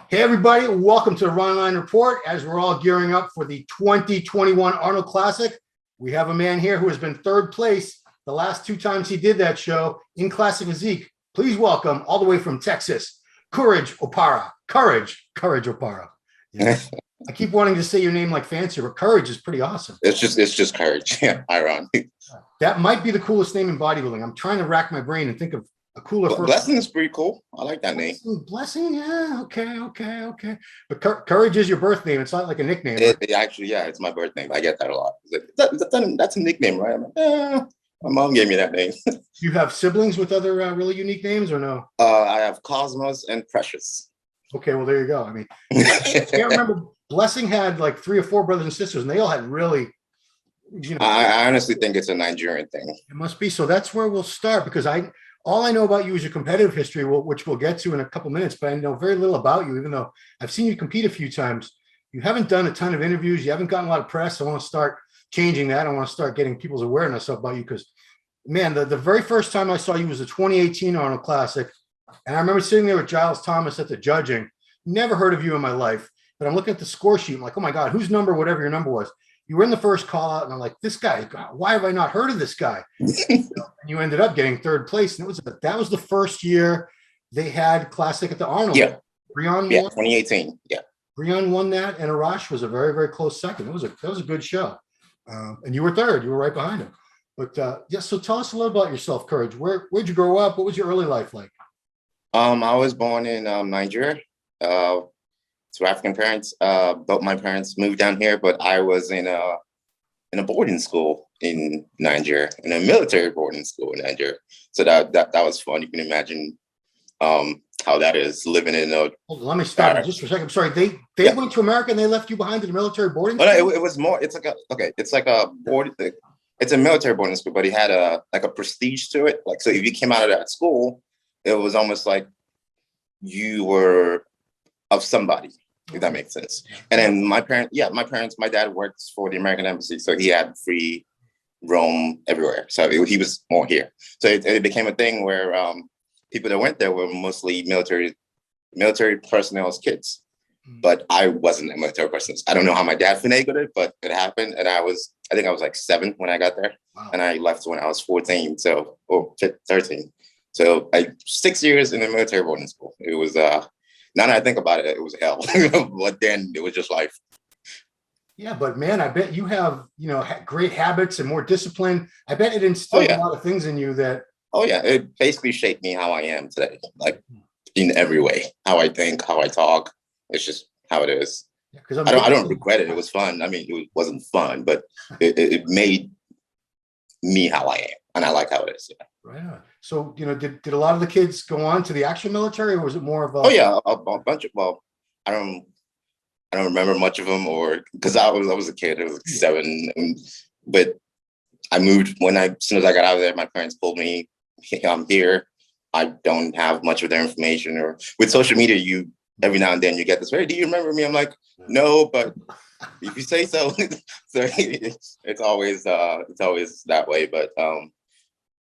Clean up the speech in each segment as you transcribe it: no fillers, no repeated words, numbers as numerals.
Hey, everybody, welcome to the Ronline Report. As we're all gearing up for the 2021 Arnold Classic, we have a man here who has been third place the last two times he did that show in Classic Physique. Please welcome, all the way from Texas, Courage Opara. Courage Opara. Yeah. I keep wanting to say your name like fancier, but Courage is pretty awesome. It's just Courage. Yeah, ironic. That might be the coolest name in bodybuilding. I'm trying to rack my brain and think of a cooler first. Blessing is pretty cool. I like that name. Blessing, yeah, okay. But Courage is your birth name. It's not like a nickname. Right? It actually, yeah, it's my birth name. I get that a lot. That's a nickname, right? I'm like, my mom gave me that name. You have siblings with other really unique names or no? I have Cosmos and Precious. Okay, well, there you go. I mean, I can't remember. Blessing had like 3 or 4 brothers and sisters, and they all had really, I honestly think it's a Nigerian thing. It must be. So that's where we'll start, because all I know about you is your competitive history, which we'll get to in a couple minutes, but I know very little about you, even though I've seen you compete a few times. You haven't done a ton of interviews. You haven't gotten a lot of press. I want to start changing that. I want to start getting people's awareness about you, because, man, the very first time I saw you was the 2018 Arnold Classic. And I remember sitting there with Giles Thomas at the judging. Never heard of you in my life, but I'm looking at the score sheet. I'm like, oh my God, whose number, whatever your number was. You were in the first call out, and I'm like, this guy, God, why have I not heard of this guy? And you ended up getting third place. And that was the first year they had Classic at the Arnold. Yeah. Breon won. 2018. Yeah. Breon won that, and Arash was a very, very close second. That was a good show. And you were third. You were right behind him. But yeah, so tell us a little about yourself, Courage. Where'd you grow up? What was your early life like? I was born in Nigeria. To African parents. Both my parents moved down here, but I was in a boarding school in Nigeria, in a military boarding school in Nigeria. So that was fun. You can imagine how that is, living in a. Let me stop just for a second. I'm sorry. They went to America and they left you behind in the military boarding school? No, it was more. It's like a board. It's a military boarding school, but it had a prestige to it. Like, so if you came out of that school, it was almost like you were of somebody, if that makes sense. And then my dad works for the American Embassy, so he had free roam everywhere. So he was more here. So it became a thing where people that went there were mostly military personnel's kids. But I wasn't a military person. I don't know how my dad finagled it, but it happened. And I think I was like 7 when I got there. Wow. And I left when I was 14, or 13. So 6 years in the military boarding school. It was now that I think about it, it was hell. But then it was just life. Yeah, but man, I bet you have, great habits and more discipline. I bet it instilled a lot of things in you that. Oh yeah, it basically shaped me how I am today, like in every way. How I think, how I talk. It's just how it is. Yeah, I don't regret it. It was fun. I mean, it wasn't fun, but it made me how I am, and I like how it is. Yeah. Right on. So, did a lot of the kids go on to the actual military, or was it more of a? Oh yeah, a bunch of. Well, I don't remember much of them, or because I was a kid. I was like 7, but I moved as soon as I got out of there. My parents pulled me here. I don't have much of their information, or with social media, every now and then you get this. Hey, do you remember me? I'm like, no, but if you say so. So it's always that way. But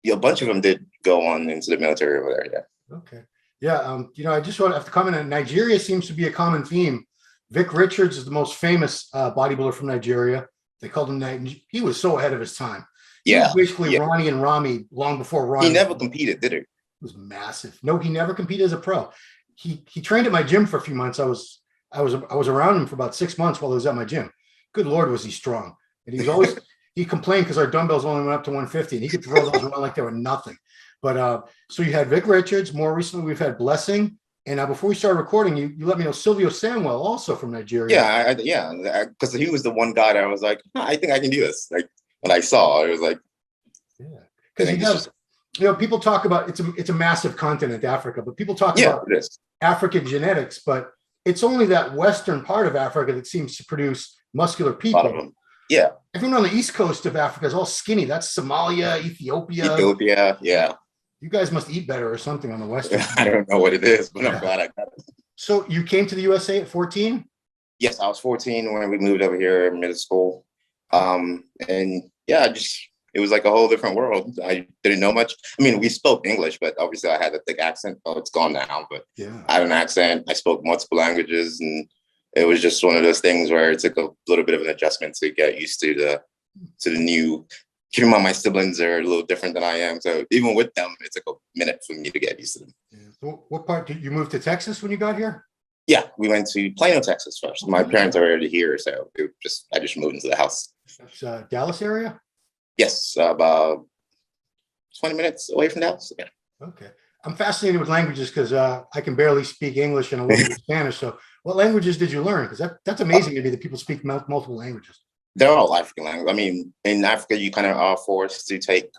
a bunch of them did go on into the military over there. Yeah. Okay. Yeah. I just want to have to comment on Nigeria. Seems to be a common theme. Vic Richards is the most famous bodybuilder from Nigeria. They called him. He was so ahead of his time. He was basically Ronnie and Rami long before Ronnie. He never competed, did he? It was massive. No, he never competed as a pro. He trained at my gym for a few months. I was around him for about 6 months while I was at my gym. Good Lord, was he strong. And he was always, he complained because our dumbbells only went up to 150 and he could throw those around like they were nothing. But so you had Vic Richards. More recently, we've had Blessing. And before we started recording, you let me know Silvio Samuel, also from Nigeria. Yeah, because he was the one guy that I was like, I think I can do this. Like when I saw, it was like, yeah, because people talk about it's a massive continent, Africa, but people talk about African genetics, but it's only that western part of Africa that seems to produce muscular people. Yeah. Everyone on the east coast of Africa is all skinny. That's Somalia, Ethiopia. Yeah. You guys must eat better or something on the western. I don't know what it is, but I'm glad I got it. So you came to the USA at 14? Yes, I was 14 when we moved over here in middle school. And yeah, I just it was like a whole different world. I didn't know much. I mean, we spoke English, but obviously I had a thick accent. Oh, it's gone now, but Yeah. I had an accent. I spoke multiple languages, and it was just one of those things where it took a little bit of an adjustment to get used to the new. Keep in mind, my siblings are a little different than I am, so even with them, it took a minute for me to get used to them. Yeah. So what part did you move to Texas when you got here? Yeah, we went to Plano, Texas first. My parents are already here, so I just moved into the house. That's Dallas area? Yes, about 20 minutes away from Dallas. Yeah. Okay. I'm fascinated with languages because I can barely speak English and a little bit of Spanish. So what languages did you learn? Because that's amazing to me that people speak multiple languages. They're all African language. I mean, in Africa, you kind of are forced to take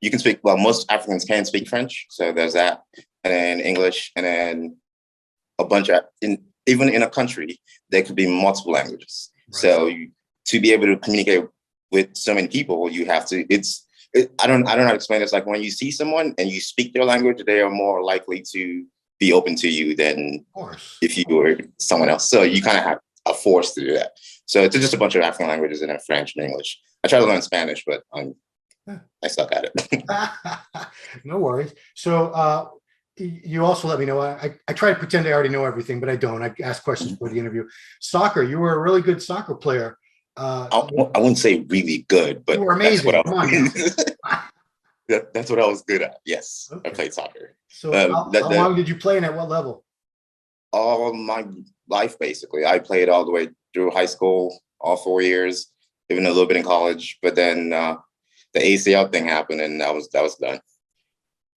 you can speak, well, most Africans can speak French. So there's that, and then English, and then a bunch of, even in a country, there could be multiple languages. Right. So to be able to communicate with so many people, you have to, I don't know how to explain this. Like when you see someone and you speak their language, they are more likely to be open to you than if you were someone else. So you kind of have a force to do that. So it's just a bunch of African languages and then French and English. I try to learn Spanish, but I suck at it. No worries. So you also let me know, I try to pretend I already know everything, but I don't. I ask questions for the interview. Soccer, you were a really good soccer player. I wouldn't say really good, but you were amazing. That's what I was good at. Yes, okay. I played soccer. So how long did you play and at what level? All my life, basically. I played all the way through high school, all 4 years, even a little bit in college. But then the ACL thing happened, and that was done.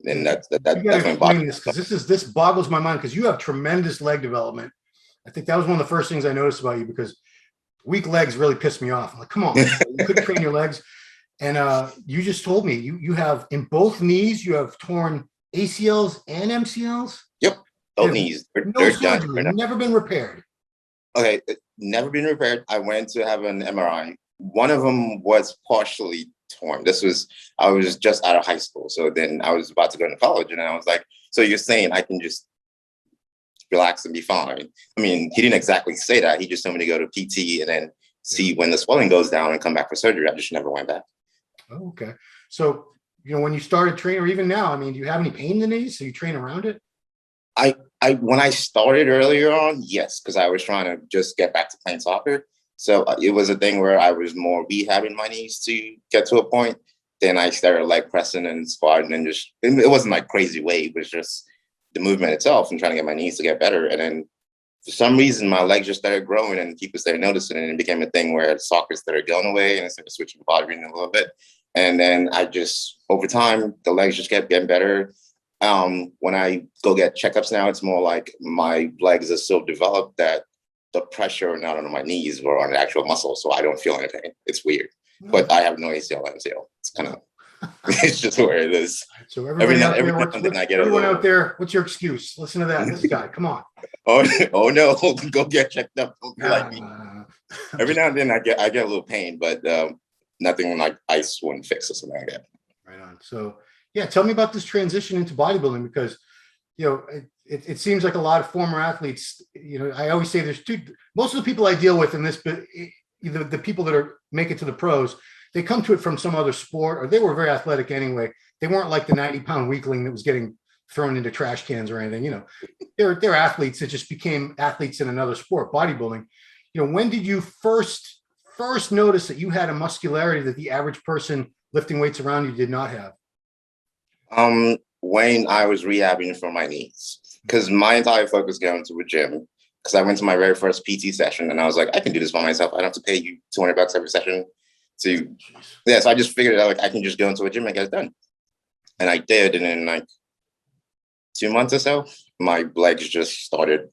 And that definitely bothered this, because this boggles my mind, because you have tremendous leg development. I think that was one of the first things I noticed about you, because weak legs really pissed me off. I'm like, come on, you couldn't train your legs. And you just told me you have, in both knees, you have torn ACLs and MCLs. Yep, both knees. No surgery, never been repaired. Okay, never been repaired. I went to have an MRI. One of them was partially torn. I was just out of high school. So then I was about to go into college, and I was like, so you're saying I can just relax and be fine? I mean, he didn't exactly say that. He just told me to go to PT and then see when the swelling goes down and come back for surgery. I just never went back. Oh, okay. So, when you started training, or even now, I mean, do you have any pain in the knees? So you train around it? When I started earlier on, yes, because I was trying to just get back to playing soccer. So it was a thing where I was more rehabbing my knees to get to a point. Then I started leg pressing and squatting, and it wasn't like crazy weight. It was just the movement itself and trying to get my knees to get better. And then for some reason, my legs just started growing and people started noticing it. And it became a thing where soccer started going away and I started switching body a little bit. And then over time, the legs just kept getting better. When I go get checkups now, it's more like my legs are so developed that the pressure not on my knees or on the actual muscle, so I don't feel any pain. It's weird, but I have no ACL, MCL. It's kind of, it's just where it is. So everyone out there, what's your excuse? Listen to that. This guy, come on. Oh no, go get checked up. Don't be like me. Every now and then I get a little pain, but nothing like ice wouldn't fix or something like that. Right on. So yeah, tell me about this transition into bodybuilding, because it seems like a lot of former athletes, I always say most of the people I deal with in this, the people that make it to the pros, they come to it from some other sport, or they were very athletic anyway. They weren't like the 90-pound weakling that was getting thrown into trash cans or anything. They're athletes that just became athletes in another sport, bodybuilding. When did you first notice that you had a muscularity that the average person lifting weights around you did not have? When I was rehabbing for my knees, because my entire focus going to a gym, because I went to my very first PT session and I was like, I can do this by myself. I don't have to pay you $200 every session. So I just figured out I can just go into a gym and get it done. And I did. And in 2 months or so, my legs just started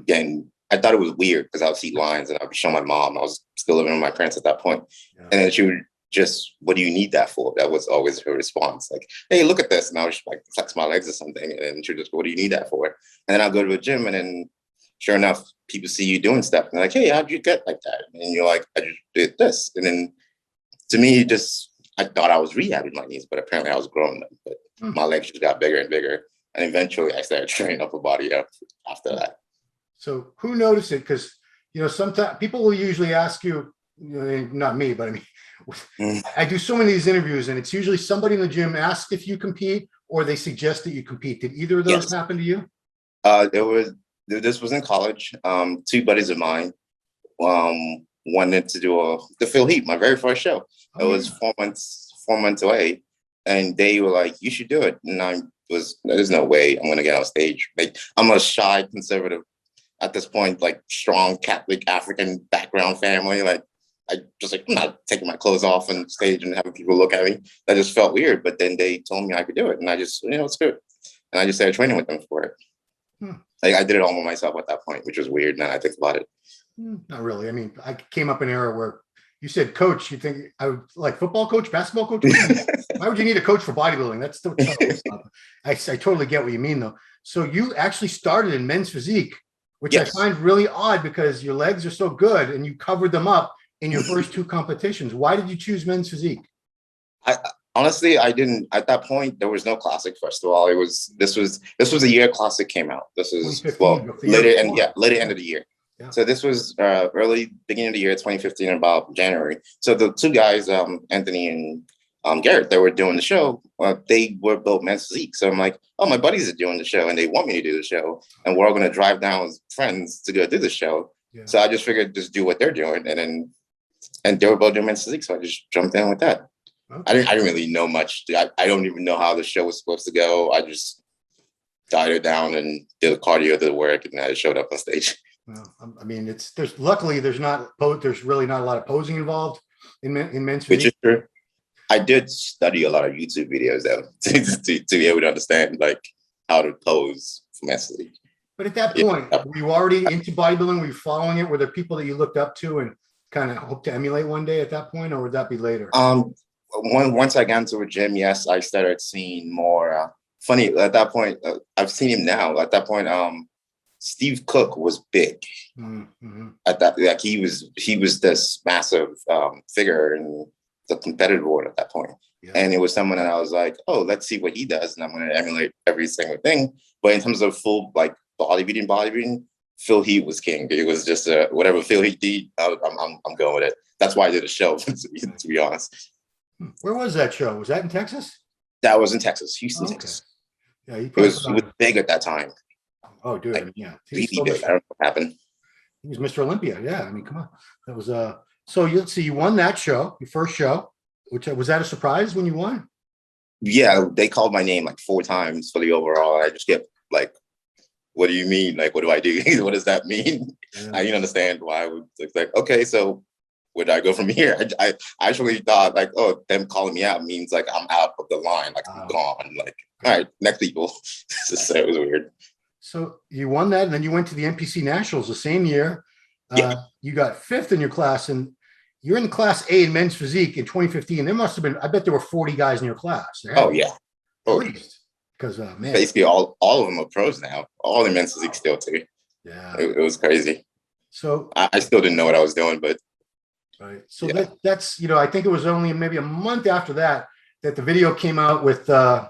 getting, I thought it was weird because I would see lines and I would show my mom. I was still living with my parents at that point. Yeah. And then she would what do you need that for? That was always her response. Like, hey, look at this. And I was just flex my legs or something. And then she would just go, what do you need that for? And then I'll go to a gym and then sure enough, people see you doing stuff. And they're like, hey, how'd you get like that? And you're like, I just did this. And then to me, I thought I was rehabbing my knees, but apparently I was growing them. But my legs just got bigger and bigger. And eventually I started training upper body after that. So who noticed it? Because, sometimes people will usually ask you, not me, but I mean, I do so many of these interviews, and it's usually somebody in the gym asks if you compete or they suggest that you compete. Did either of those Yes. happen to you? This was in college. Two buddies of mine wanted to do the Phil Heat, my very first show. It was 4 months away, and they were like, "You should do it." And there's no way I'm gonna get on stage. Like, I'm a shy conservative at this point, like strong Catholic African background family. Like, I just like, I'm not taking my clothes off on stage and having people look at me. That just felt weird. But then they told me I could do it, and I just, it's good. And I just started training with them for it. Like, I did it all by myself at that point, which was weird now I think about it. Not really. I mean, I came up in an era where you said coach, you think I would like football coach, basketball coach? Why would you need a coach for bodybuilding? That's still tough stuff. I totally get what you mean though. So you actually started in men's physique, which I find really odd because your legs are so good and you covered them up in your first two competitions. Why did you choose men's physique? Honestly, I didn't. At that point, there was no Classic. First of all, this was the year Classic came out. This is later end of the year. Yeah. So this was beginning of the year 2015, about January. So the two guys, Anthony and Garrett, that were doing the show, they were both men's physique. So I'm like, oh, my buddies are doing the show, and they want me to do the show, and we're all going to drive down as friends to go do the show. Yeah. So I just figured just do what they're doing, and they were both doing men's physique, so I just jumped in with that. Okay. I didn't really know much. I don't even know how the show was supposed to go. I just dialed it down and did the cardio, did the work, and I showed up on stage. Well, I mean, there's really not a lot of posing involved in men's physique. Which is true. I did study a lot of YouTube videos though to be able to understand like how to pose for men's physique. But at that point, were you already into bodybuilding? Were you following it? Were there people that you looked up to and kind of hoped to emulate one day at that point, or would that be later? Once I got into a gym, yes, I started seeing more. Funny at that point, I've seen him now. At that point, Steve Cook was big. Mm-hmm. At that, like he was this massive figure in the competitive world at that point. Yeah. And it was someone that I was like, oh, let's see what he does, and I'm going to emulate every single thing. But in terms of full like bodybuilding, Phil Heat was king. It was just whatever Phil Heat did, I'm going with it. That's why I did a show, to be honest. Where was that show? Was that in Texas? That was in Texas, Houston, Texas. Yeah, it was big at that time. Oh, dude, like, yeah. Really big. I don't know what happened. He was Mr. Olympia. Yeah, I mean, come on. That was So let's see, you won that show, your first show. Which was that a surprise when you won? Yeah, they called my name like 4 times for the overall. I just kept like, what do you mean? Like, what do I do? What does that mean? Yeah. I didn't understand why. I was like, okay, so where do I go from here? I actually thought like, oh, them calling me out means like I'm out of the line, like I'm gone. Like, all right, next people. So it was weird. So you won that, and then you went to the NPC Nationals the same year. You got 5th in your class, and you're in the class A in men's physique in 2015. There must have been, I bet there were 40 guys in your class. Oh, yeah. At least. Because, man. Basically, all of them are pros now. All in men's physique still, too. Yeah. It was crazy. So I still didn't know what I was doing, but. Right. So that's, I think it was only maybe a month after that the video came out with, I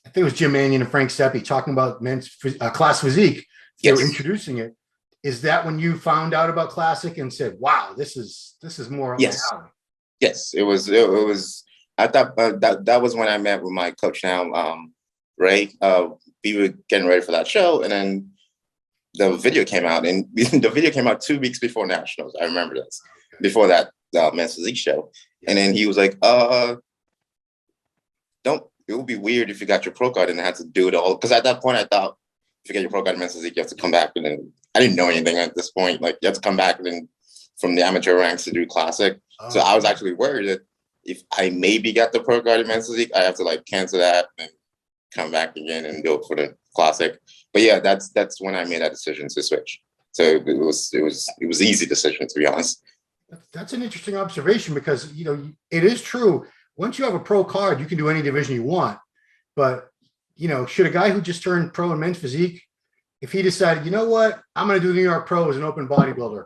think it was Jim Mannion and Frank Seppi talking about men's class physique. They were introducing it. Is that when you found out about Classic and said, "Wow, this is more"? Yes, it was. I thought that was when I met with my coach now, Ray. We were getting ready for that show, and then the video came out, and the video came out 2 weeks before Nationals. I remember this. Okay. Before that men's physique show, and then he was like, "Don't. It would be weird if you got your pro card and had to do it all." Because at that point, I thought if you get your pro card in men's physique, you have to come back, and then I didn't know anything at this point. Like, you have to come back and then from the amateur ranks to do Classic. So I was actually worried that if I maybe got the pro card in men's physique, I have to like cancel that and come back again and go for the Classic. But yeah, that's when I made that decision to switch. So it was an easy decision, to be honest. That's an interesting observation because it is true. Once you have a pro card, you can do any division you want. But should a guy who just turned pro in men's physique, if he decided, you know what, I'm going to do the New York Pro as an open bodybuilder,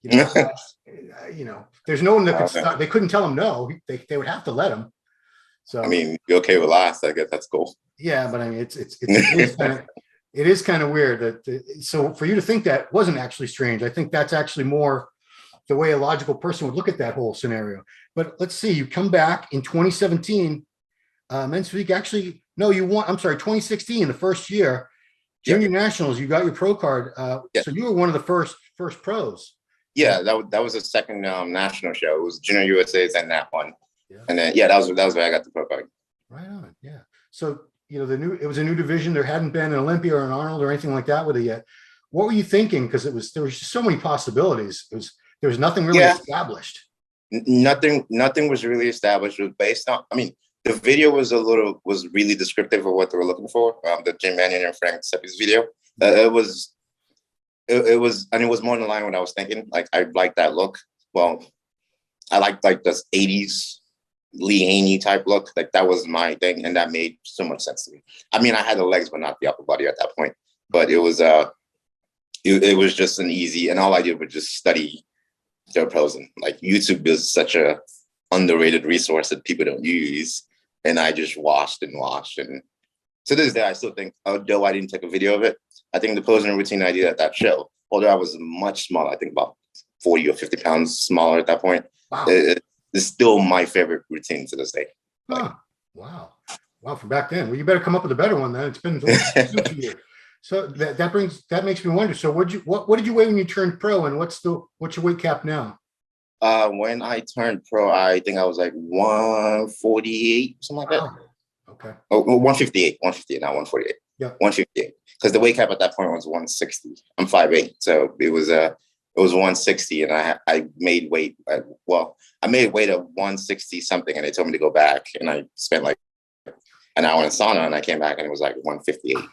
there's no one that could stop. They couldn't tell him no. They would have to let him. So I mean, you're okay with last. I guess that's cool. Yeah, but I mean, it is kind of weird that. So for you to think that wasn't actually strange. I think that's actually more the way a logical person would look at that whole scenario. But let's see, you come back in 2017, men's physique actually, no, you won, I'm sorry, 2016, the first year, junior nationals, you got your pro card. So you were one of the first pros. Yeah, that was the second national show. It was Junior USA's and that one. Yeah. And then that was where I got the pro card. Right on. Yeah. So, it was a new division. There hadn't been an Olympia or an Arnold or anything like that with it yet. What were you thinking? Because there was just so many possibilities. There was nothing really established. Nothing was really established. It was based on, I mean, the video was really descriptive of what they were looking for. The Jim Mannion and Frank Seppi's video. It was more in line with what I was thinking. Like, I liked that look. Well, I liked like this 80s Lee Haney type look. Like, that was my thing, and that made so much sense to me. I mean, I had the legs, but not the upper body at that point. But it was just an easy, and all I did was just study their posing. Like, YouTube is such a underrated resource that people don't use, and I just watched, and to this day I still think, although I didn't take a video of it, I think the posing routine I did at that show, although I was much smaller, I think about 40 or 50 pounds smaller at that point, wow. It's still my favorite routine to this day. Huh. Wow, from back then. Well, you better come up with a better one then. It's been 2 years. So that makes me wonder. So what did you weigh when you turned pro, and what's your weight cap now? When I turned pro, I think I was like 148, something like that. Okay. Oh, 158, not 148. Yeah. 158. Because the weight cap at that point was 160. I'm 5'8", so it was 160, and I made weight at, I made weight of 160 something, and they told me to go back, and I spent like an hour in a sauna, and I came back and it was like 158. Okay.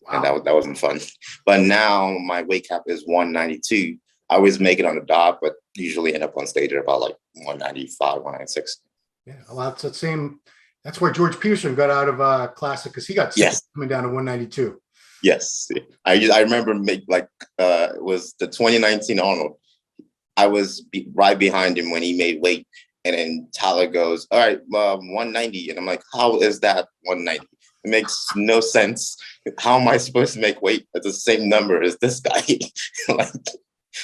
Wow. And that wasn't fun. But now my weight cap is 192. I always make it on the dot, but usually end up on stage at about like 195, 196. Yeah, well, that's the same. That's where George Peterson got out of Classic, because he got sick coming down to 192. Yes, I remember it was the 2019 Arnold. I was right behind him when he made weight, and then Tyler goes, "All right, 190," and I'm like, "How is that 190? It makes no sense. How am I supposed to make weight at the same number as this guy?" Like,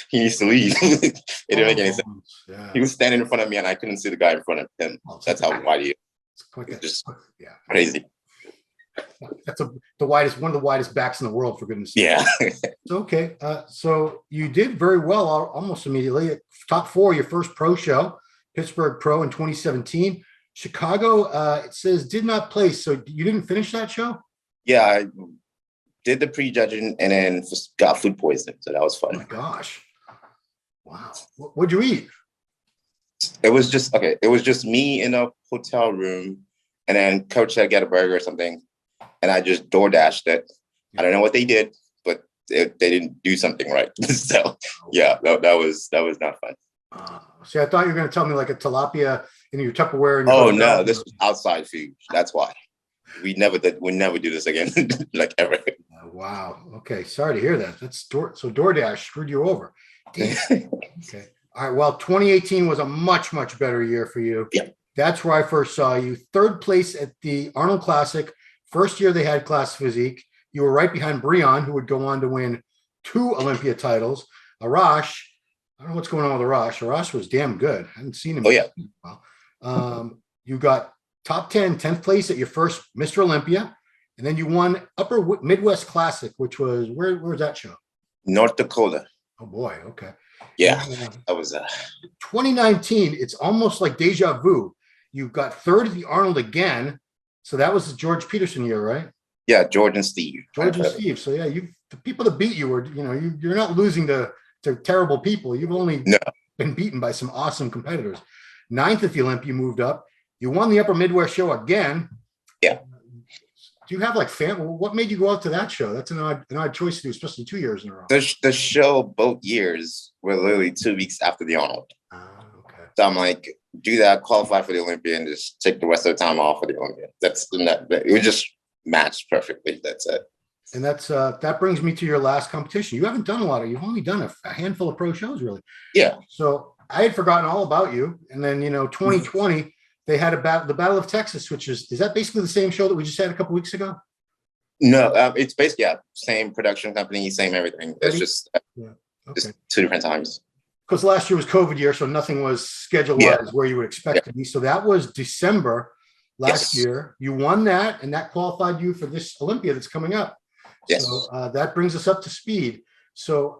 he needs to leave. It didn't make any sense. Yeah. He was standing in front of me, and I couldn't see the guy in front of him. That's how wide he is. It's just crazy. That's one of the widest backs in the world, for goodness sake. Yeah. Okay. So you did very well almost immediately. Top 4, your first pro show, Pittsburgh Pro in 2017. Chicago, it says did not place. So you didn't finish that show? Yeah, I did the prejudging and then just got food poisoning. So that was fun. Oh my gosh. Wow. What'd you eat? It was just me in a hotel room, and then Coach said get a burger or something, and I just DoorDashed it. I don't know what they did, but they didn't do something right. So yeah, that was not fun. See, I thought you were going to tell me like a tilapia in your Tupperware. Oh no, this was outside food. That's why we never do this again, like ever. Wow. Okay, sorry to hear that. So DoorDash screwed you over. Damn. Okay. All right. Well, 2018 was a much, much better year for you. Yeah. That's where I first saw you. 3rd place at the Arnold Classic. First year they had Classic Physique. You were right behind Breon, who would go on to win 2 Olympia titles. Arash, I don't know what's going on with Arash. Arash was damn good. I haven't seen him. Oh, yeah. You got top 10th place at your first Mr. Olympia. And then you won Upper Midwest Classic, which was, where was that show? North Dakota. Oh, boy. Okay. Yeah, that was 2019. It's almost like deja vu. You got 3rd at the Arnold again. So that was the George Peterson year, right? Yeah, George and Steve. So yeah, the people that beat you were, you're not losing to terrible people. You've only been beaten by some awesome competitors. 9th at the Olympia, moved up. You won the Upper Midwest show again. Yeah. Do you have like what made you go out to that show? That's an odd choice to do, especially 2 years in a row. The show both years were literally 2 weeks after the Arnold. Okay. So I'm like, do that, qualify for the Olympia, and just take the rest of the time off for the Olympia. It would just match perfectly. That's it. And that brings me to your last competition. You haven't done a lot. You've only done a handful of pro shows, really. Yeah. So I had forgotten all about you. And then 2020. They had the Battle of Texas, which is that basically the same show that we just had a couple weeks ago? No, it's basically same production company, same everything. It's just, just 2 different times. because last year was COVID year, so nothing was schedule Yeah. wise where you would expect Yeah. to be. So that was December last Yes. year. You won that, and that qualified you for this Olympia that's coming up. Yes. So that brings us up to speed. So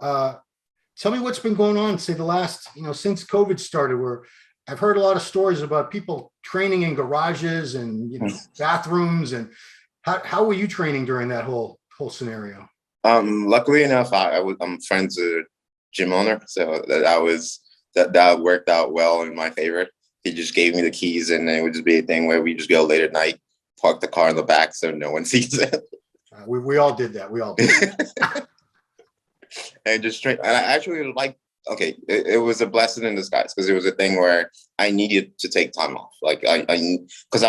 tell me what's been going on, say the last, since COVID started, where I've heard a lot of stories about people training in garages and bathrooms, and how were you training during that whole scenario? Luckily enough, I'm friends with gym owner, so that worked out well in my favor. He just gave me the keys, and it would just be a thing where we just go late at night, park the car in the back so no one sees it. We all did that. We all did that. And just train. And I actually okay, it was a blessing in disguise, because it was a thing where I needed to take time off. Like because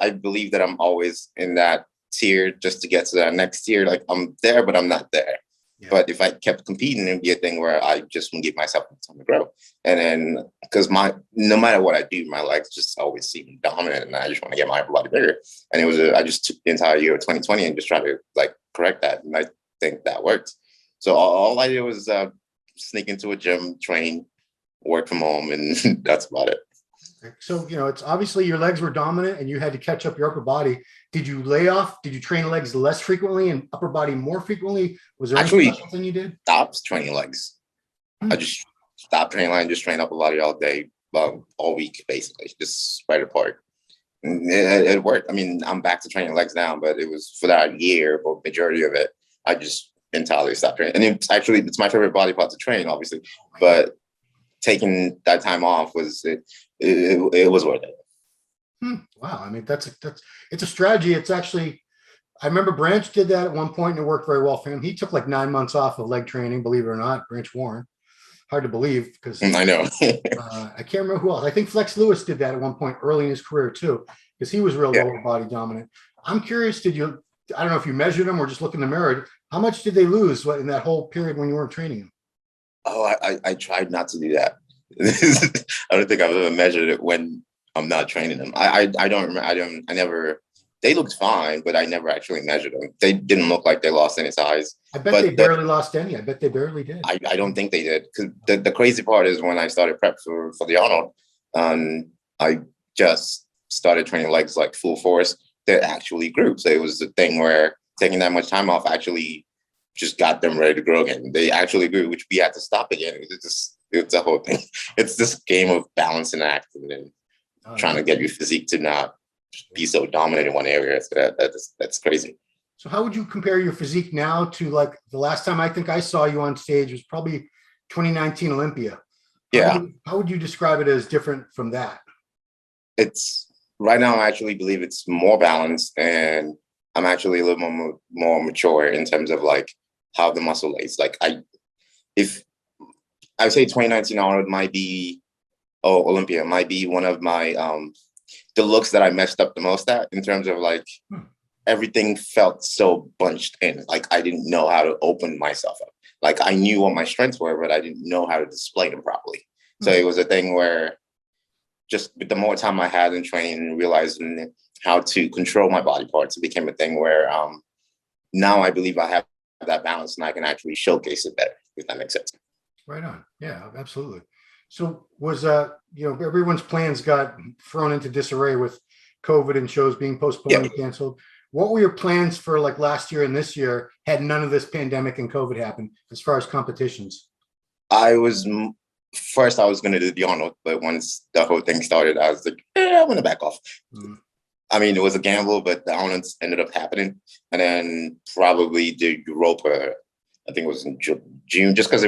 I believe that I'm always in that tier just to get to that next tier. Like I'm there, but I'm not there. Yeah. But if I kept competing, it'd be a thing where I just wouldn't give myself time to grow. And then, because no matter what I do, my legs just always seem dominant, and I just want to get my body bigger. And I just took the entire year of 2020 and just tried to correct that. And I think that worked. So all I did was sneak into a gym, train, work from home, and that's about it. So, it's obviously your legs were dominant and you had to catch up your upper body. Did you lay off? Did you train legs less frequently and upper body more frequently? Was there any special thing you did? Stopped training legs. I just stopped training legs, just train upper body all day, all week, basically, just spread apart. And it worked. I mean, I'm back to training legs now, but it was for that year, but majority of it, I just entirely stopped training. And it's my favorite body part to train, obviously, but taking that time off it was worth it. Wow. I mean, it's a strategy. It's actually, I remember Branch did that at one point and it worked very well for him. He took 9 months off of leg training, believe it or not, Branch Warren. Hard to believe because I know. I can't remember who else. I think Flex Lewis did that at one point early in his career too, because he was real lower body dominant. I'm curious, I don't know if you measured them or just look in the mirror. How much did they lose in that whole period when you weren't training them? Oh, I tried not to do that. I don't think I've ever measured it when I'm not training them. I don't remember. They looked fine, but I never actually measured them. They didn't look like they lost any size. I bet they barely lost any. I bet they barely did. I don't think they did. Because the crazy part is when I started prep for the Arnold, I just started training legs full force. They actually grew. So it was the thing where taking that much time off actually just got them ready to grow again. They actually grew, which we had to stop again. It's a whole thing. It's this game of balance and act, and then trying to get your physique to not be so dominant in one area. So that's crazy. So how would you compare your physique now to the last time I think I saw you on stage was probably 2019 Olympia? How would you describe it as different from that? It's right now, I actually believe it's more balanced, and I'm actually a little more mature in terms of how the muscle lays. If I would say 2019 Arnold might be, Olympia might be one of my the looks that I messed up the most at, in terms of everything felt so bunched in. I didn't know how to open myself up. I knew what my strengths were, but I didn't know how to display them properly. So it was a thing where just with the more time I had in training and realizing how to control my body parts, it became a thing where now I believe I have that balance and I can actually showcase it better, if that makes sense. Right on. Yeah, absolutely. So was everyone's plans got thrown into disarray with COVID and shows being postponed and canceled. What were your plans for last year and this year had none of this pandemic and COVID happened as far as competitions? I was going to do the Arnold, but once the whole thing started, I was like, I'm going to back off. I mean, it was a gamble, but the Arnolds ended up happening. And then probably the Europa, I think it was in June, just because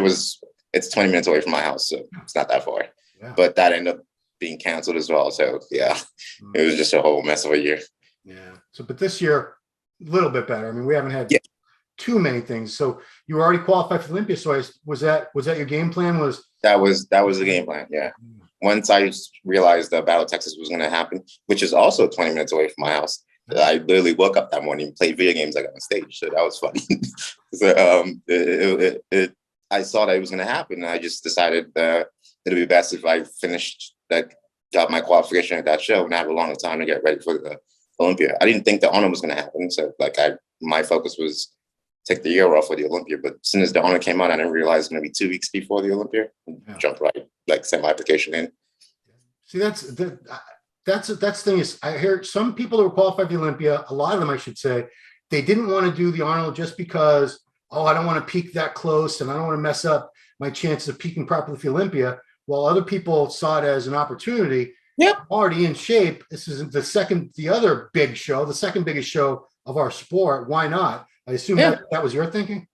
it's 20 minutes away from my house, so it's not that far. Yeah. But that ended up being canceled as well. So yeah, it was just a whole mess of a year. Yeah. So, but this year, a little bit better. I mean, we haven't had too many things. So you were already qualified for Olympia. So was that your game plan? That was the game plan. Yeah. Once I realized the Battle of Texas was going to happen, which is also 20 minutes away from my house, I literally woke up that morning and played video games on stage. So that was funny. So I saw that it was going to happen. And I just decided that it'd be best if I got my qualification at that show and have a longer time to get ready for the Olympia. I didn't think the Arnold was going to happen. So my focus was take the year off for the Olympia. But as soon as the honor came out, I didn't realize it's going to be 2 weeks before the Olympia. Jumped right, like sent my application in. See, that's the thing is, I hear some people that were qualified for the Olympia, a lot of them, I should say, they didn't want to do the Arnold just because, oh, I don't want to peak that close and I don't want to mess up my chances of peaking properly for the Olympia. While other people saw it as an opportunity. Yep. Already in shape. This is the other big show, the second biggest show of our sport. Why not? I assume that was your thinking.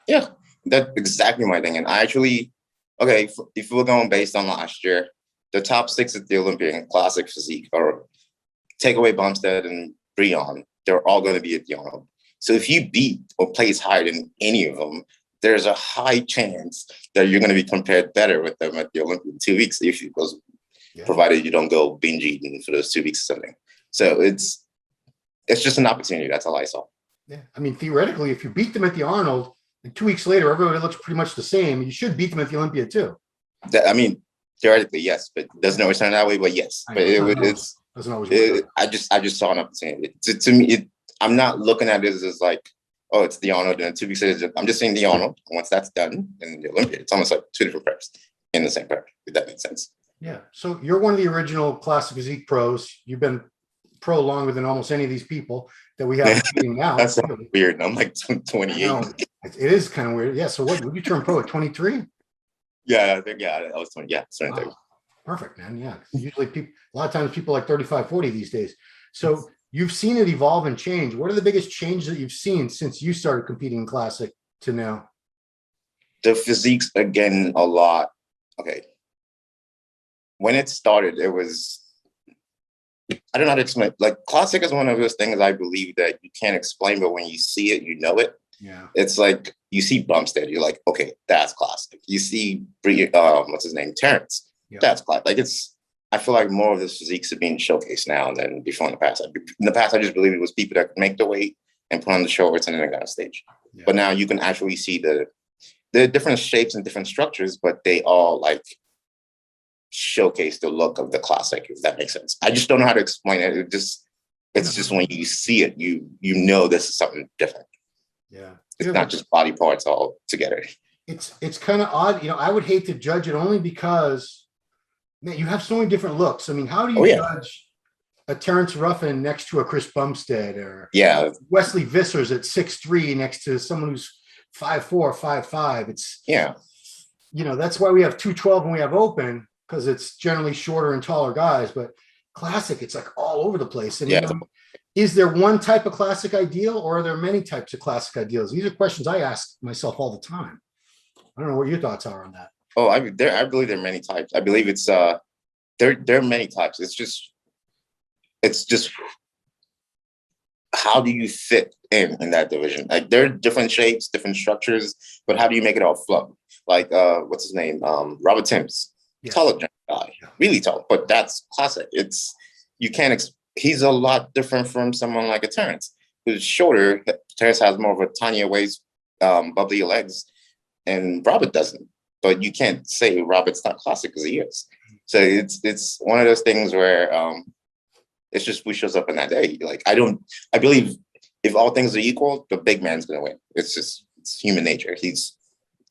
Yeah, that's exactly my thing. And I actually, okay, if we're going based on last year, the top 6 at the Olympia in Classic Physique, or take away Bumstead and Breon, they're all going to be at the Arnold. So if you beat or place higher than any of them, there's a high chance that you're going to be compared better with them at the Olympia in 2 weeks, if you goes, provided you don't go binge eating for those 2 weeks or something. So it's just an opportunity. That's all I saw. Yeah, I mean, theoretically, if you beat them at the Arnold, and 2 weeks later everybody looks pretty much the same, you should beat them at the Olympia too. I mean, theoretically, yes, but it doesn't always turn that way. But yes, but it's doesn't always work. I just saw an opportunity. To me, I'm not looking at it as like, oh, it's the Arnold, and 2 weeks later, I'm just saying the Arnold. Once that's done, in the Olympia, it's almost like 2 different preps in the same prep, if that makes sense. Yeah. So you're one of the original Classic Physique pros. You've been pro longer than almost any of these people that we have now. That's weird. I'm like 28. It is kind of weird. Yeah. So what, would you turn pro at 23? Yeah, I think, I was 20. Yeah, 23. Wow. Perfect, man. Yeah. Usually people, a lot of times people like 35, 40 these days. So you've seen it evolve and change. What are the biggest changes that you've seen since you started competing in Classic to now? The physiques, again, a lot. Okay. When it started, it was, I don't know how to explain. Like, Classic is one of those things I believe that you can't explain, but when you see it, you know it. Yeah. It's like you see Bumstead, you're like, okay, that's Classic. You see, what's his name, Terrence, that's Classic. Like, I feel like more of this physiques are being showcased now than before in the past. In the past, I just believe it was people that could make the weight and put on the shorts and then they got on stage. Yeah. But now you can actually see the different shapes and different structures, but they all like showcase the look of the Classic, if that makes sense. I just don't know how to explain it. It's just when you see it, you know this is something different. Yeah. It's not just body parts all together. It's kind of odd. You know, I would hate to judge it only because, man, you have so many different looks. I mean, how do you judge a Terrence Ruffin next to a Chris Bumstead, or Wesley Vissers at 6'3" next to someone who's 5'4", 5'5"? It's, you know, that's why we have 212 when we have open, because it's generally shorter and taller guys. But Classic, it's like all over the place. And you know, is there one type of Classic ideal, or are there many types of Classic ideals? These are questions I ask myself all the time. I don't know what your thoughts are on that. Oh, I believe there are many types. I believe it's there are many types. It's just how do you fit in that division? Like, there are different shapes, different structures, but how do you make it all flow? Like what's his name? Robert Timms. Taller guy, really tall, but that's Classic. It's, you can't he's a lot different from someone like a Terrence, who's shorter. Terrence has more of a tinier waist, bubbly legs, and Robert doesn't. But you can't say Robert's not Classic because he is. So it's one of those things where it's just who shows up in that day. Like, I believe if all things are equal, the big man's gonna win. It's human nature. He's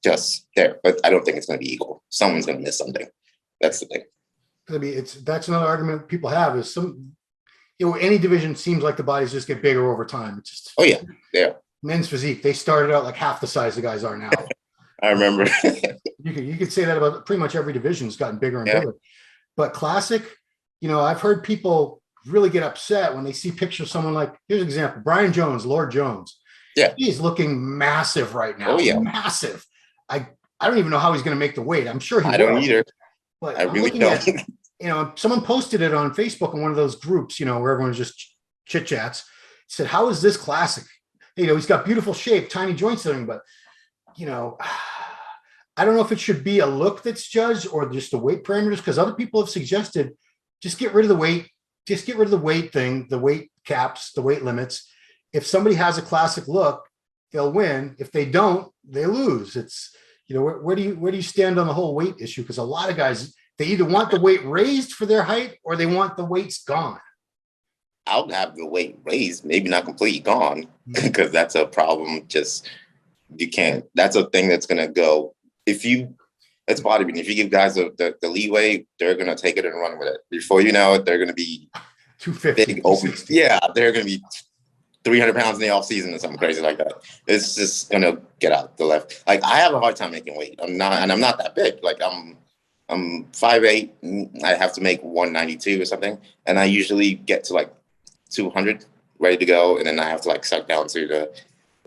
just there, but I don't think it's gonna be equal. Someone's gonna miss something. That's the thing. I mean, that's another argument people have is any division seems like the bodies just get bigger over time. It's just men's physique. They started out like half the size the guys are now. I remember. you could say that about pretty much every division's gotten bigger and bigger. But Classic, you know, I've heard people really get upset when they see pictures of someone like, here's an example, Brian Jones, Lord Jones. Yeah. He's looking massive right now. Oh, yeah. Massive. I don't even know how he's going to make the weight. I'm sure he will. I don't either. But I really don't. You know, someone posted it on Facebook in one of those groups, you know, where everyone's just chit chats. Said, "How is this Classic? You know, he's got beautiful shape, tiny joints, and everything, but you know, I don't know if it should be a look that's judged or just the weight parameters, because other people have suggested just get rid of the weight, just get rid of the weight thing, the weight caps, the weight limits. If somebody has a Classic look, they'll win. If they don't, they lose. It's, you know, where do you stand on the whole weight issue? Because a lot of guys, they either want the weight raised for their height or they want the weights gone. I'll have the weight raised, maybe not completely gone, because that's a problem just You can't. That's a thing that's gonna go. It's bodybuilding. If you give guys the leeway, they're gonna take it and run with it. Before you know it, they're gonna be 250, big open. 260. Yeah, they're gonna be 300 pounds in the off season or something crazy like that. It's just gonna get out the left. Like I have a hard time making weight. I'm not that big. Like I'm 5'8". I have to make 192 or something, and I usually get to like 200 ready to go, and then I have to like suck down to the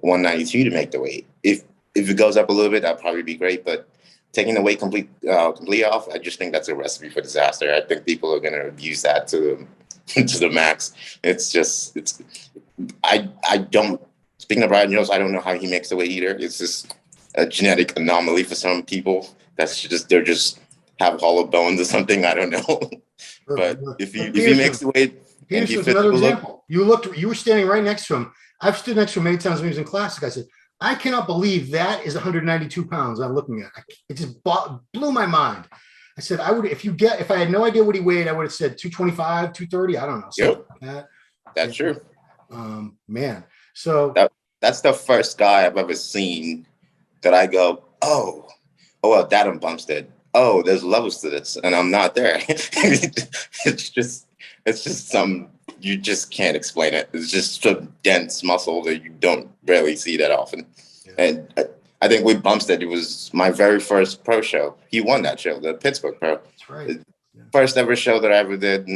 192 to make the weight. If it goes up a little bit, that'd probably be great. But taking the weight completely off, I just think that's a recipe for disaster. I think people are gonna abuse that to the max. I don't. Speaking of Brian Jones, I don't know how he makes the weight either. It's just a genetic anomaly for some people. They're just have hollow bones or something. I don't know. But if he makes the weight, and he Peterson's fits another the look, example. You were standing right next to him. I've stood next to him many times when he was in Classic. I said, I cannot believe that is 192 pounds I'm looking at. It just blew my mind. I said, if I had no idea what he weighed, I would have said 225, 230. I don't know. Yep. Like that. That's true. Man. So that's the first guy I've ever seen that I go, oh, well, Datum Bumstead. Oh, there's levels to this, and I'm not there. It's just some, you just can't explain it. It's just a dense muscle that you don't barely see that often. Yeah. And I think with Bumstead, it was my very first pro show. He won that show, the Pittsburgh Pro. That's right. First ever show that I ever did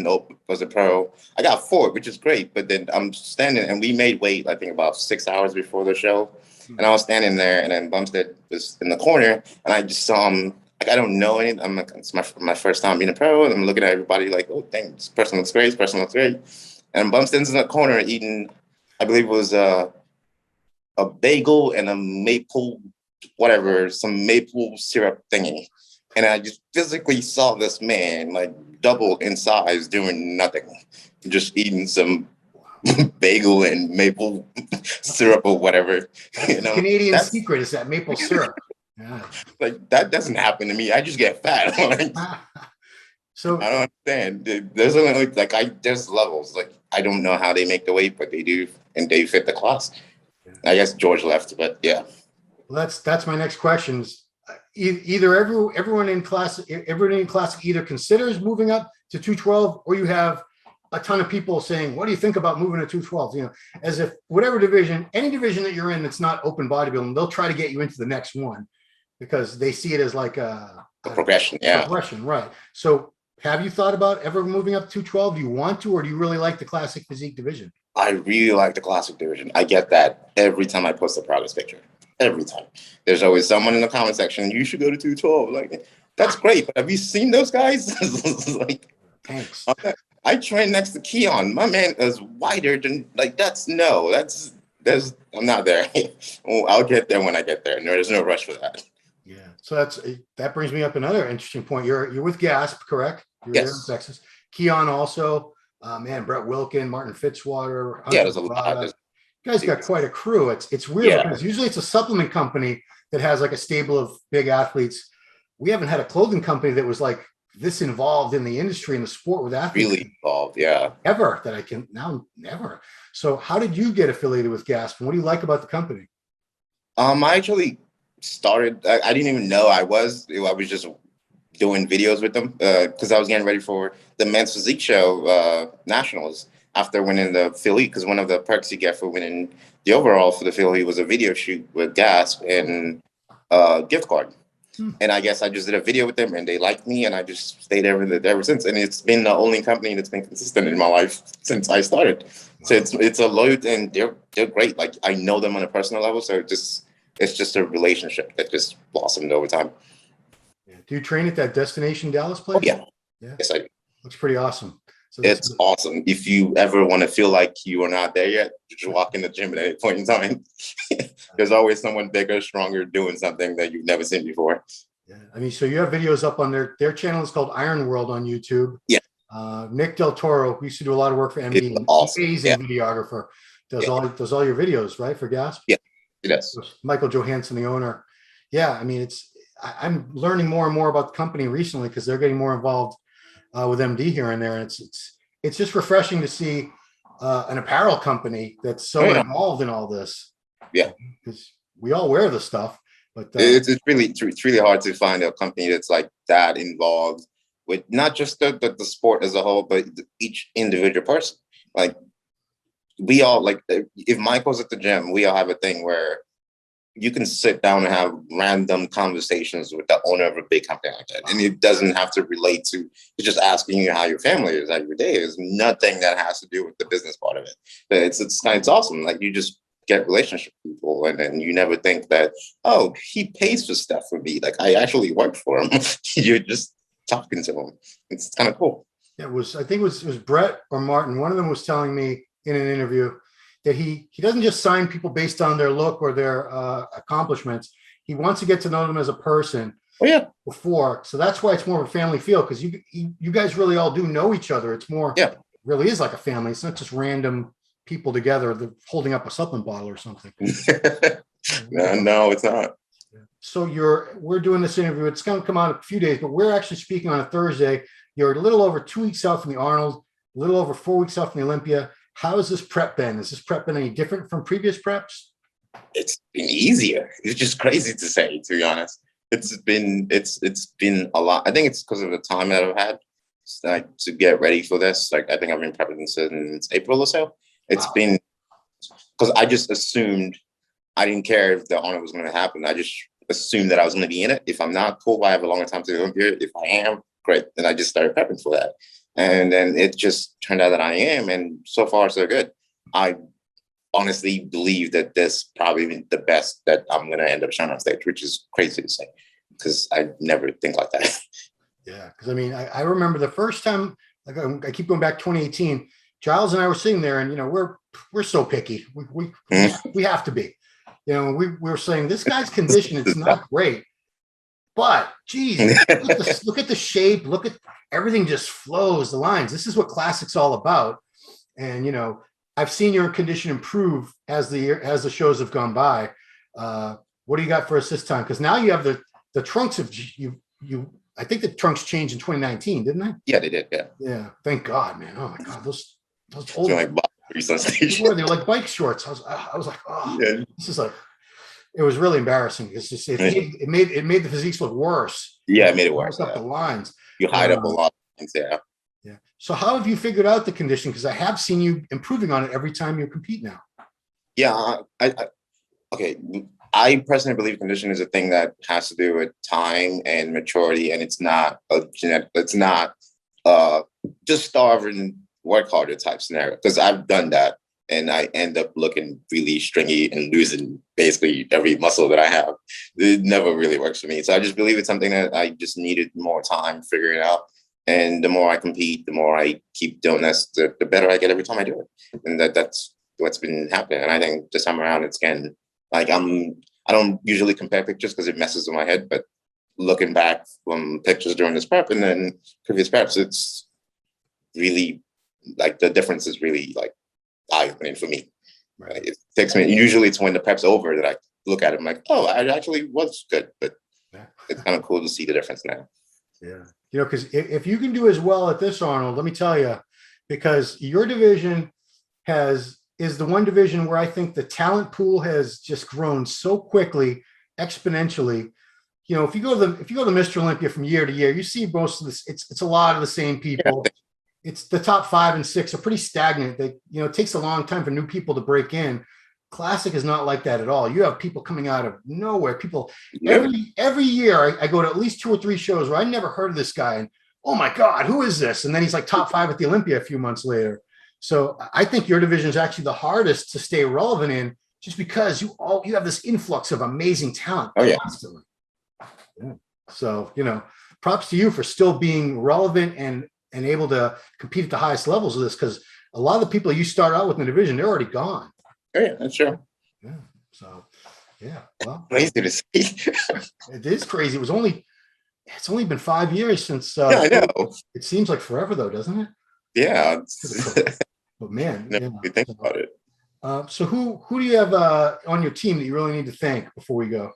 was a pro. I got fourth, which is great. But then I'm standing, and we made weight, I think, about 6 hours before the show. And I was standing there, and then Bumstead was in the corner, and I just saw him. Like, I don't know anything. I'm like, it's my first time being a pro, and I'm looking at everybody like, oh, dang, this person looks great. This person looks great. And Bumstead's in the corner eating, I believe it was a bagel and a maple, whatever, some maple syrup thingy. And I just physically saw this man like double in size doing nothing, just eating some bagel and maple syrup or whatever. You know, Canadian secret is that maple syrup. Yeah. Like that doesn't happen to me. I just get fat. Like, so I don't understand. There's only there's levels. Like I don't know how they make the weight, but they do, and they fit the class. Yeah. I guess George left, but yeah. Well, that's my next question. Either everyone in class either considers moving up to 212, or you have a ton of people saying, what do you think about moving to 212? You know, as if whatever division, any division that you're in that's not open bodybuilding, they'll try to get you into the next one because they see it as like a progression. Yeah. Progression, right. So have you thought about ever moving up to 212? Do you want to, or do you really like the Classic Physique division? I really like the Classic division. I get that every time I post a progress picture. Every time. There's always someone in the comment section, you should go to 212. Like, that's great, but have you seen those guys? Like, thanks. I train next to Keon. My man is wider than, like, I'm not there. I'll get there when I get there. No, there's no rush for that. Yeah. So that brings me up another interesting point. You're with Gasp, correct? You're yes. There in Texas. Keon also, Brett Wilkin, Martin Fitzwater. Yeah, there's a lot. You guys got quite a crew. It's weird because usually it's a supplement company that has like a stable of big athletes. We haven't had a clothing company that was like this involved in the industry and the sport with athletes. Really involved, yeah. Ever that I can now never. So how did you get affiliated with Gasp? And what do you like about the company? I actually started. I didn't even know I was just doing videos with them because I was getting ready for the Men's Physique Show Nationals. After winning the Philly, because one of the perks you get for winning the overall for the Philly was a video shoot with Gasp and a gift card. And I guess I just did a video with them and they liked me and I just stayed ever since. And it's been the only company that's been consistent in my life since I started. So it's a loyalty and they're great. Like I know them on a personal level. So it's just a relationship that just blossomed over time. Yeah. Do you train at that Destination Dallas place? Oh, yeah. Yes, I do. Looks pretty awesome. So it's awesome. If you ever want to feel like you are not there yet, just walk in the gym at any point in time. There's always someone bigger, stronger, doing something that you've never seen before. Yeah, I mean, so you have videos up on their channel is called Iron World on YouTube. Yeah. Nick Del Toro, who used to do a lot of work for MD. Awesome. Amazing videographer. Does all your videos, right, for Gasp? Yeah, he does. Michael Johansson, the owner. Yeah, I mean, I'm learning more and more about the company recently because they're getting more involved with MD here and there. And it's just refreshing to see an apparel company that's so involved in all this. Yeah. Because we all wear the stuff, but it's really hard to find a company that's like that involved with not just the sport as a whole, but each individual person. Like we all, like if Michael's at the gym, we all have a thing where you can sit down and have random conversations with the owner of a big company like that. And it doesn't have to relate to, it's just asking you how your family is, how your day is. Nothing that has to do with the business part of it. But it's awesome. Like you just get relationship with people, and then you never think that, oh, he pays for stuff for me. Like I actually work for him. You're just talking to him. It's kind of cool. I think it was Brett or Martin. One of them was telling me in an interview that he doesn't just sign people based on their look or their accomplishments. He wants to get to know them as a person. Oh yeah. Before, so that's why it's more of a family feel, because you guys really all do know each other. It's more, yeah, it really is like a family. It's not just random people together holding up a supplement bottle or something. No, it's not. So we're doing this interview. It's going to come out in a few days, but we're actually speaking on a Thursday. You're a little over 2 weeks out from the Arnold, a little over 4 weeks out from the Olympia. How has this prep been? Has this prep been any different from previous preps? It's been easier. It's just crazy to say, to be honest. It's been a lot. I think it's because of the time that I've had like to get ready for this. Like I think I've been prepping since April or so. It's been because I just assumed, I didn't care if the Arnold was going to happen. I just assumed that I was going to be in it. If I'm not, cool. I have a longer time to go here. If I am, great. Then I just started prepping for that. And then it just turned out that I am. And so far, so good. I honestly believe that this probably the best that I'm going to end up showing on stage, which is crazy to say because I never think like that. Yeah. Because I mean, I remember the first time, like I keep going back 2018, Giles and I were sitting there and, we're so picky. We have to be, we were saying this guy's condition, it's not great, but geez, look at the shape, look at everything just flows, the lines. This is what Classic's all about. And, I've seen your condition improve as the shows have gone by. What do you got for us this time? Because now you have the trunks of I think the trunks changed in 2019, didn't they? Yeah, they did. Yeah. Yeah. Thank God, man. Oh my God. Those old like they're like bike shorts. I was like, oh, yeah. This is like, it was really embarrassing. It's just it made the physiques look worse. Yeah, it made it worse. Up the lines. You hide up a lot of things, yeah. Yeah. So how have you figured out the condition? Because I have seen you improving on it every time you compete now. Yeah, I personally believe condition is a thing that has to do with time and maturity, and it's not a genetic. It's not just starve and work harder type scenario. Because I've done that, and I end up looking really stringy and losing basically every muscle that I have. It never really works for me. So I just believe it's something that I just needed more time figuring out. And the more I compete, the more I keep doing this, the better I get every time I do it. And that's what's been happening. And I think this time around, it's getting like I don't usually compare pictures because it messes with my head. But looking back from pictures during this prep and then previous preps, it's really like the difference is really like eye-opening for me. Right? It takes me. Usually, it's when the prep's over that I look at it. I'm like, oh, I actually was good. But it's kind of cool to see the difference now. Yeah. Because if you can do as well at this, Arnold, let me tell you, because your division is the one division where I think the talent pool has just grown so quickly, exponentially. If you go to Mr. Olympia from year to year, you see most of this. It's a lot of the same people. Yeah. It's the top 5 and 6 are pretty stagnant. It takes a long time for new people to break in. Classic is not like that at all. You have people coming out of nowhere. People every year I go to at least 2 or 3 shows where I never heard of this guy. And oh my God, who is this? And then he's like top 5 at the Olympia a few months later. So I think your division is actually the hardest to stay relevant in just because you have this influx of amazing talent constantly. Yeah. So, props to you for still being relevant and able to compete at the highest levels of this, because a lot of the people you start out with in the division, they're already gone. Oh, yeah, that's true. Yeah. So, yeah. Well, crazy to see. It is crazy. It's only been 5 years since. Yeah, I know. It seems like forever, though, doesn't it? Yeah. But man, you think about it. So who do you have on your team that you really need to thank before we go?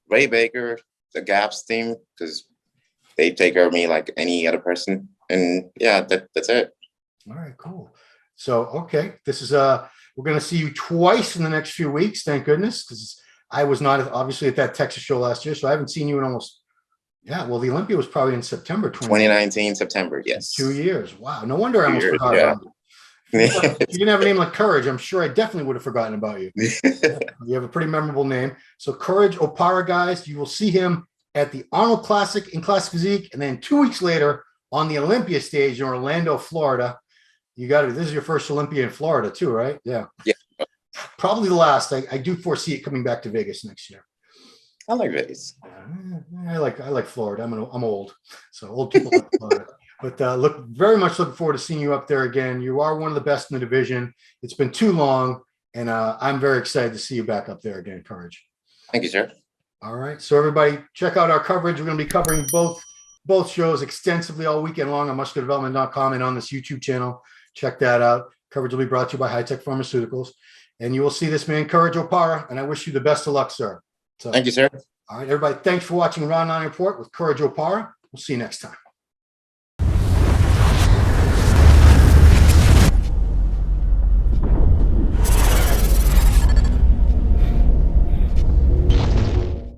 Ray Baker, the Gaps team, because they take care of me like any other person, and yeah, that's it. All right, cool. So, okay, this is We're going to see you twice in the next few weeks. Thank goodness, because I was not obviously at that Texas show last year, so I haven't seen you in almost. Yeah, well, the Olympia was probably in September 2019 September. Yes, 2 years. Wow, no wonder I 2 almost years. forgot Yeah. about you. If you didn't have a name like Courage, I'm sure I definitely would have forgotten about you. You have a pretty memorable name. So Courage Opara, guys, you will see him at the Arnold Classic in Classic Physique, and then 2 weeks later on the Olympia stage in Orlando, Florida. You got it. This is your first Olympia in Florida too, right? Yeah. Yeah. Probably the last. I do foresee it coming back to Vegas next year. I like Vegas. I like Florida. I'm old, so old people like Florida. But very much looking forward to seeing you up there again. You are one of the best in the division. It's been too long, and I'm very excited to see you back up there again, Courage. Thank you, sir. All right, so everybody, check out our coverage. We're going to be covering both shows extensively all weekend long on musculardevelopment.com and on this YouTube channel. Check that out. Coverage will be brought to you by High Tech Pharmaceuticals, and you will see this man, Courage Opara, and I wish you the best of luck, sir. So, thank you, sir. All right, everybody, thanks for watching Ronline Report with Courage Opara. We'll see you next time.